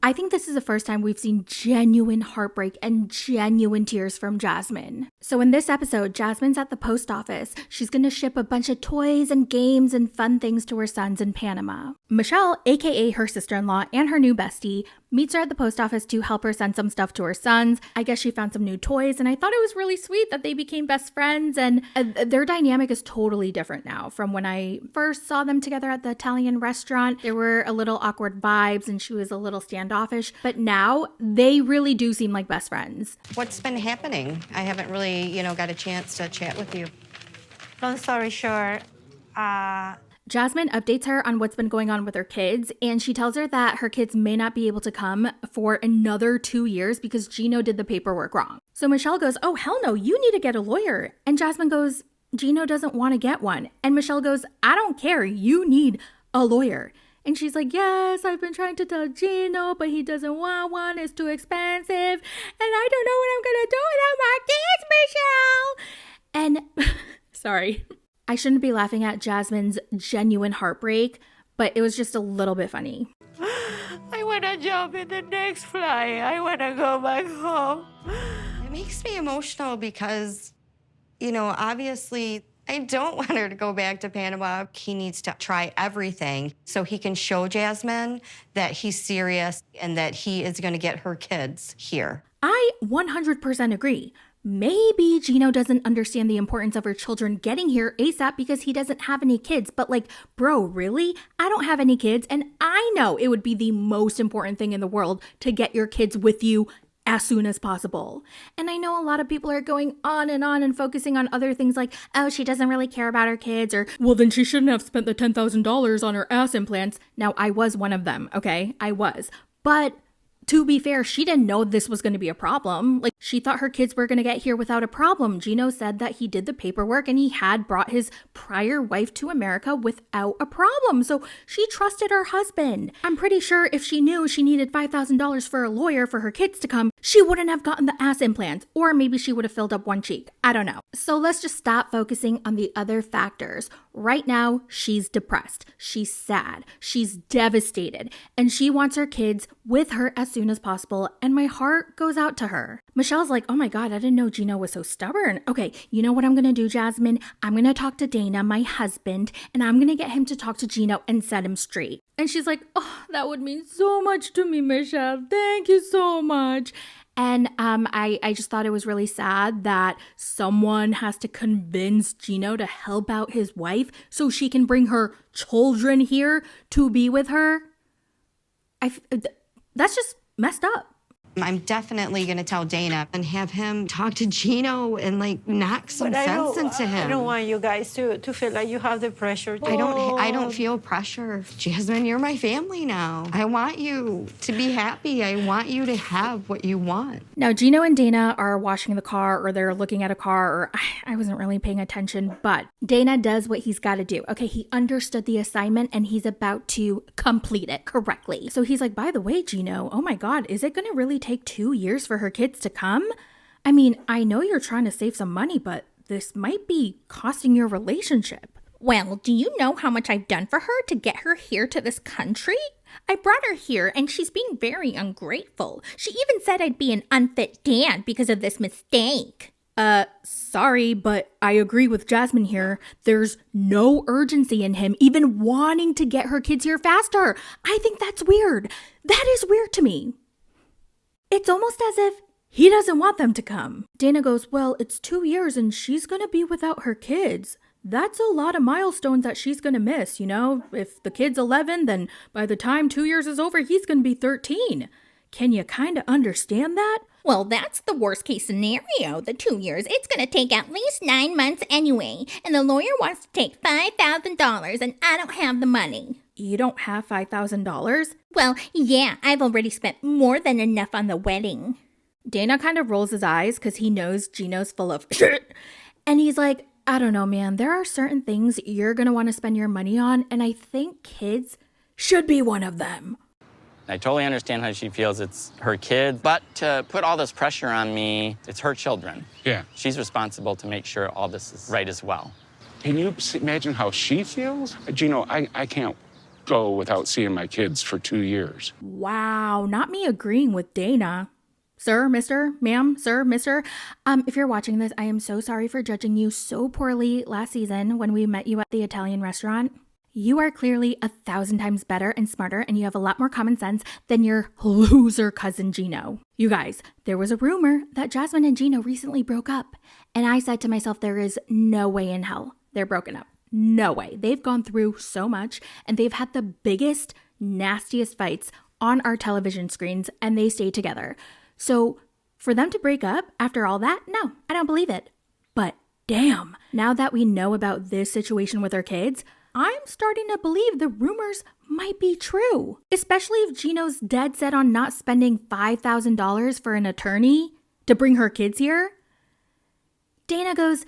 I think this is the first time we've seen genuine heartbreak and genuine tears from Jasmine. So in this episode, Jasmine's at the post office. She's going to ship a bunch of toys and games and fun things to her sons in Panama. Michelle, aka her sister-in-law and her new bestie, meets her at the post office to help her send some stuff to her sons. I guess she found some new toys, and I thought it was really sweet that they became best friends, and their dynamic is totally different now from when I first saw them together at the Italian restaurant. There were a little awkward vibes, and she was a little standoffish, but now they really do seem like best friends. What's been happening? I haven't really, got a chance to chat with you. Long story short, Jasmine updates her on what's been going on with her kids, and she tells her that her kids may not be able to come for another 2 years because Gino did the paperwork wrong. So Michelle goes, oh, hell no, you need to get a lawyer. And Jasmine goes, Gino doesn't want to get one. And Michelle goes, I don't care, you need a lawyer. And she's like, yes, I've been trying to tell Gino, but he doesn't want one, it's too expensive, and I don't know what I'm gonna do without my kids, Michelle. And, sorry. I shouldn't be laughing at Jasmine's genuine heartbreak, but it was just a little bit funny. I want to jump in the next flight. I want to go back home. It makes me emotional because, obviously, I don't want her to go back to Panama. He needs to try everything so he can show Jasmine that he's serious and that he is going to get her kids here. I 100% agree. Maybe Gino doesn't understand the importance of her children getting here ASAP because he doesn't have any kids. But bro, really? I don't have any kids, and I know it would be the most important thing in the world to get your kids with you as soon as possible. And I know a lot of people are going on and focusing on other things like, oh, she doesn't really care about her kids, or, well, then she shouldn't have spent the $10,000 on her ass implants. Now, I was one of them, okay? I was. But to be fair, she didn't know this was going to be a problem. She thought her kids were going to get here without a problem. Gino said that he did the paperwork and he had brought his prior wife to America without a problem. So she trusted her husband. I'm pretty sure if she knew she needed $5,000 for a lawyer for her kids to come, she wouldn't have gotten the ass implants, or maybe she would have filled up one cheek. I don't know. So let's just stop focusing on the other factors. Right now, she's depressed. She's sad. She's devastated. And she wants her kids with her as soon as possible. And my heart goes out to her. Michelle's like, oh my God, I didn't know Gino was so stubborn. Okay, you know what I'm going to do, Jasmine? I'm going to talk to Dana, my husband, and I'm going to get him to talk to Gino and set him straight. And she's like, oh, that would mean so much to me, Michelle. Thank you so much. And I just thought it was really sad that someone has to convince Gino to help out his wife so she can bring her children here to be with her. That's just messed up. I'm definitely going to tell Dana and have him talk to Gino and knock some sense into him. I don't want you guys to feel like you have the pressure. I don't feel pressure. Jasmine, you're my family now. I want you to be happy. I want you to have what you want. Now, Gino and Dana are washing the car, or they're looking at a car, or I wasn't really paying attention, but Dana does what he's got to do. Okay, he understood the assignment and he's about to complete it correctly. So he's like, by the way, Gino, oh my God, is it going to really take 2 years for her kids to come? I mean, I know you're trying to save some money, but this might be costing your relationship. Well, do you know how much I've done for her to get her here to this country? I brought her here and she's being very ungrateful. She even said I'd be an unfit dad because of this mistake. Sorry, but I agree with Jasmine here. There's no urgency in him even wanting to get her kids here faster. I think that's weird. That is weird to me. It's almost as if he doesn't want them to come. Dana goes, well, it's 2 years and she's gonna be without her kids. That's a lot of milestones that she's gonna miss, If the kid's 11, then by the time 2 years is over, he's gonna be 13. Can you kind of understand that? Well, that's the worst case scenario. The 2 years, it's going to take at least 9 months anyway. And the lawyer wants to take $5,000 and I don't have the money. You don't have $5,000? Well, yeah, I've already spent more than enough on the wedding. Dana kind of rolls his eyes because he knows Gino's full of shit. And he's like, I don't know, man. There are certain things you're going to want to spend your money on. And I think kids should be one of them. I totally understand how she feels. It's her kid. But to put all this pressure on me, it's her children. Yeah. She's responsible to make sure all this is right as well. Can you imagine how she feels? Gino, I can't go without seeing my kids for 2 years. Wow, not me agreeing with Dana. Sir, mister, ma'am, sir, mister. If you're watching this, I am so sorry for judging you so poorly last season when we met you at the Italian restaurant. You are clearly 1,000 times better and smarter, and you have a lot more common sense than your loser cousin Gino. You guys, there was a rumor that Jasmine and Gino recently broke up, and I said to myself, there is no way in hell they're broken up. No way. They've gone through so much, and they've had the biggest, nastiest fights on our television screens, and they stay together. So for them to break up after all that, no, I don't believe it. But damn, now that we know about this situation with our kids, I'm starting to believe the rumors might be true, especially if Gino's dead set on not spending $5,000 for an attorney to bring her kids here. Dana goes,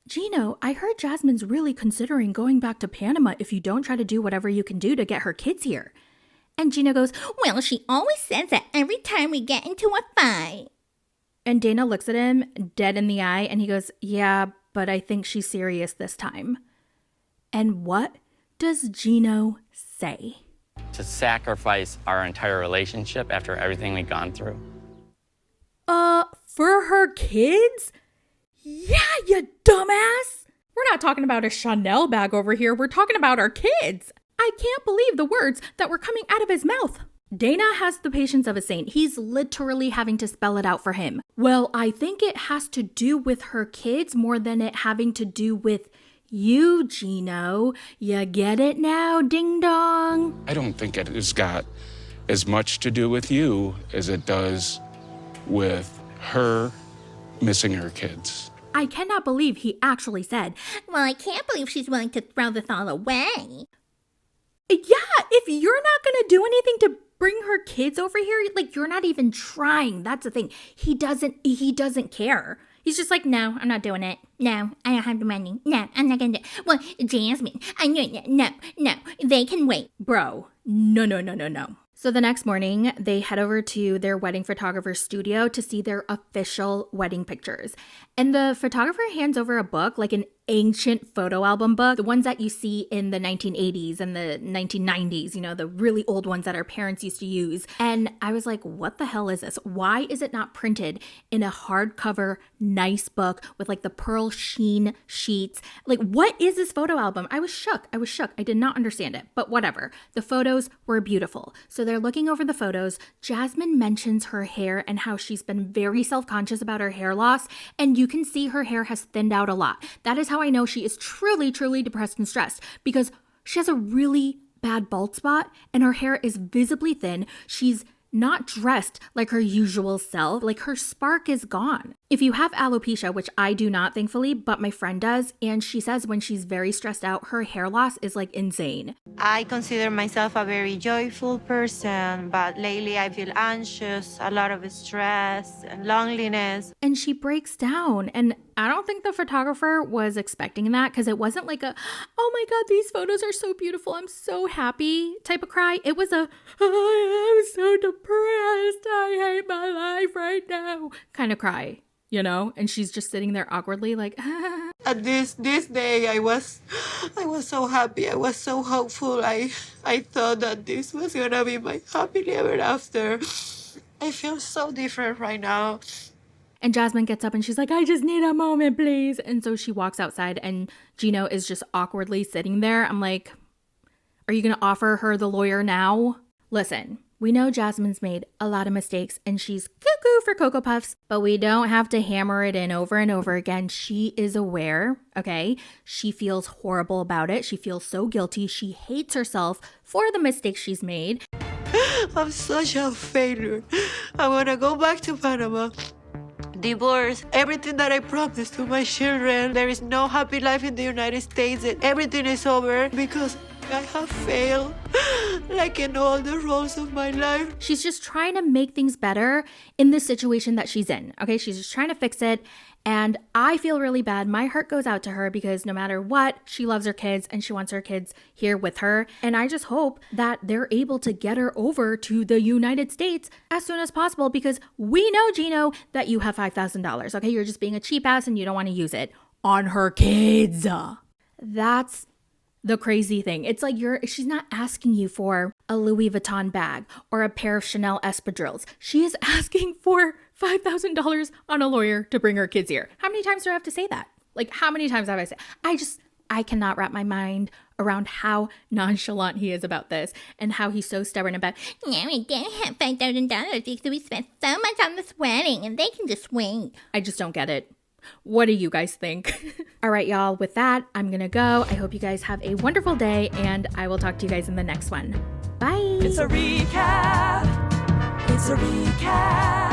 Gino, I heard Jasmine's really considering going back to Panama if you don't try to do whatever you can do to get her kids here. And Gino goes, well, she always says that every time we get into a fight. And Dana looks at him dead in the eye and he goes, yeah, but I think she's serious this time. And what does Gino say? To sacrifice our entire relationship after everything we've gone through. For her kids? Yeah, you dumbass. We're not talking about a Chanel bag over here. We're talking about our kids. I can't believe the words that were coming out of his mouth. Dana has the patience of a saint. He's literally having to spell it out for him. Well, I think it has to do with her kids more than it having to do with you, Gino. You get it now, ding dong? I don't think it has got as much to do with you as it does with her missing her kids. I cannot believe he actually said, well, I can't believe she's willing to throw this all away. Yeah, if you're not going to do anything to bring her kids over here, like you're not even trying. That's the thing. He doesn't care. He's just like, no, I'm not doing it. No, I don't have the money. No, I'm not going to do it. Well, Jasmine, I know, no, they can wait. Bro, no. So the next morning, they head over to their wedding photographer's studio to see their official wedding pictures. And the photographer hands over a book, like an ancient photo album book, the ones that you see in the 1980s and the 1990s, you know, the really old ones that our parents used to use. And I was like, what the hell is this? Why is it not printed in a hardcover, nice book with like the pearl sheen sheets? Like, what is this photo album? I was shook. I did not understand it, but whatever. The photos were beautiful. So they're looking over the photos. Jasmine mentions her hair and how she's been very self-conscious about her hair loss. And you can see her hair has thinned out a lot. That is how I know she is truly, truly depressed and stressed, because she has a really bad bald spot and her hair is visibly thin. She's not dressed like her usual self. Like her spark is gone. If you have alopecia, which I do not, thankfully, but my friend does, and she says when she's very stressed out, her hair loss is like insane. I consider myself a very joyful person, but lately I feel anxious, a lot of stress and loneliness. And she breaks down. And I don't think the photographer was expecting that, because it wasn't like a, oh my God, these photos are so beautiful, I'm so happy type of cry. It was a, oh, I'm so depressed, I hate my life right now kind of cry, you know? And she's just sitting there awkwardly like, At this day, I was so happy. I was so hopeful. I thought that this was gonna be my happily ever after. I feel so different right now. And Jasmine gets up and she's like, I just need a moment, please. And so she walks outside and Gino is just awkwardly sitting there. I'm like, are you going to offer her the lawyer now? Listen, we know Jasmine's made a lot of mistakes and she's cuckoo for Cocoa Puffs, but we don't have to hammer it in over and over again. She is aware, okay? She feels horrible about it. She feels so guilty. She hates herself for the mistakes she's made. I'm such a failure. I want to go back to Panama. Divorce, everything that I promised to my children. There is no happy life in the United States. Everything is over because I have failed, like in all the roles of my life. She's just trying to make things better in the situation that she's in, okay? She's just trying to fix it. And I feel really bad. My heart goes out to her because no matter what, she loves her kids and she wants her kids here with her. And I just hope that they're able to get her over to the United States as soon as possible, because we know, Gino, that you have $5,000, okay? You're just being a cheap ass and you don't want to use it on her kids. That's the crazy thing. It's like she's not asking you for a Louis Vuitton bag or a pair of Chanel espadrilles. She is asking for $5,000 on a lawyer to bring her kids here. How many times do I have to say that? Like, how many times have I said? I cannot wrap my mind around how nonchalant he is about this and how he's so stubborn about, Yeah, we don't have $5,000 because we spent so much on this wedding and they can just wait. I just don't get it. What do you guys think? All right, y'all, with that, I'm going to go. I hope you guys have a wonderful day, and I will talk to you guys in the next one. Bye. It's a recap. It's a recap.